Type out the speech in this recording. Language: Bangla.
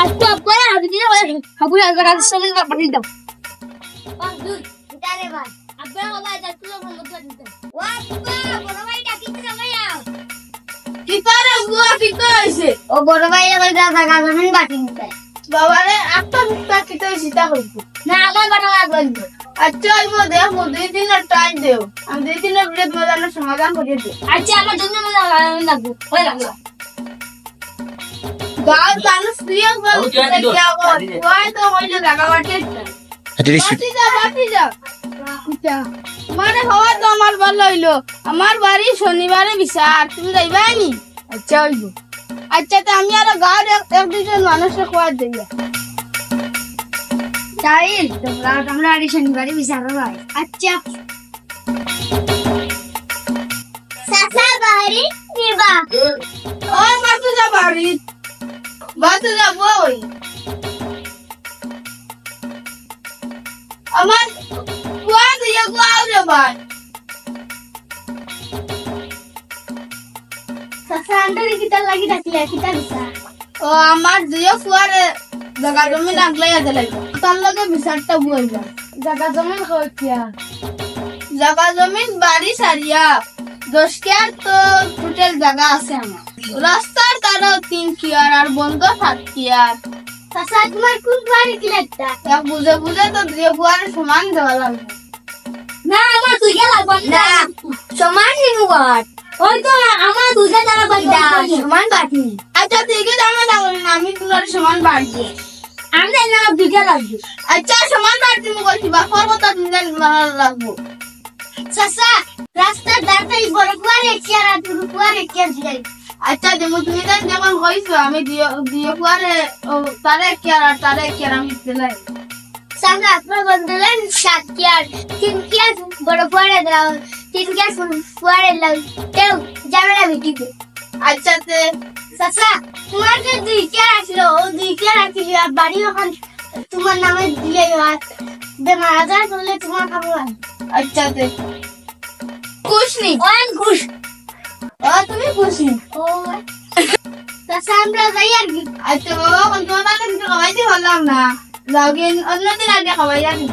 Aku apa ya? Aku tidak boleh. Aku yang akan sambil berpindah daw. Bang, dude, kita lebar. Apa yang kamu ada tu yang kamu buat? Wah, boro ভাই ডাকিতে যাবে না। kita রে বুয়া kita হইছে ও বড় ভাই এর দাদা গাজমিন বাটি নিতে। বাবারে একটা মুক্তা kita সিতা হইছে না আমার বড় ভাই বলবো। আচ্ছা আইবো দেখ মো দুই দিনের টাইম দেও আমি দুই দিনের ভিতরে তোমাদের সমাধান করে দেব Aja আমার জন্য লাগবো। হয়ে লাগলো। গাঁও মানুষ প্রিয় বল ওই তো হইলো জায়গা বাটে বাটি যা আচ্ছা মানে হওয়া তো আমার ভালো হইলো আমার বাড়ি শনিবারে বিচার তুমি যাইবা নি আচ্ছা হইলো আচ্ছা তো আমি আর গাঁওর এক দুজন মানুষকে খোয়া দিই তাইল তোমরা আমরা আর শনিবারে বিচার ভাই। আচ্ছা সাসা বাড়ি নিবা। ও বাতু যা বাড়ি বাতু যা বই আমার বুয়া দিয়ে গাঁও রে ভাই সাসা আন্ডারে কিটা লাগি ডাকলে কিটা বিচার। ও আমার দুইও ফুয়ারে জায়গা জমি লাগলাই আছে লাগবে তার লগে বিচারটা বইবা জায়গা জমি কইয়া। জায়গা জমি বাড়ি সারিয়া 10 কেয়ার তো টোটাল জায়গা আছে আমার রাস্তার তারা 3 কেয়ার আর বন্ধ 7 কেয়ার সাসা তোমার কোন বাড়ি কি লাগতা? এক বুঝে বুঝে তো দুই ফুয়ারে সমান দেওয়া লাগবে না আমার দুইটা লাগবে না। সমান নিবাট। ওই তো আমার দুইটা জায়গা বাড়িটা সমান বাটি। আচ্ছা ঠিক আছে আমি লাগবে না আমি তোমার সমান বাড়িয়ে আমরা না দুইটা লাগবে। আচ্ছা সমান বাড়তি মু কইছি বা পর্বত দিন মারা লাগবো সাসা রাস্তার দাঁড়াই বড় কুয়ারে চেয়ার আর দুটো কুয়ারে চেয়ার দিই। আচ্ছা যেমন তুমি তাই যখন কইছো আমি দুই ফুয়ারে তারে কেয়ার আর তারে কেয়ার আমি দিলাই সাসা আপনার বন্ধুলেন 7 কেয়ার 3 কেয়ার বড় কুয়ারে দাও 3 কেয়ার কুয়ারে লাও তেও যাবে না বিটিতে। আচ্ছা তে সাসা তোমার যে 2 কেয়ার আসলো ও 2 কেয়ার আসলো আর বাড়ি ওখান তোমার নামে দিলে আর বেমার আজার করলে তোমার খাবো। আচ্ছা তে খুশনি ওয়ান খুশ। ও তুমি খুশি ও সাসা আমরা যাই আর কি। আচ্ছা বাবা কোন তোমার কিন্তু খাওয়াইতে পারলাম না লাগিন অন্যদিন আগে খাওয়াই যাবি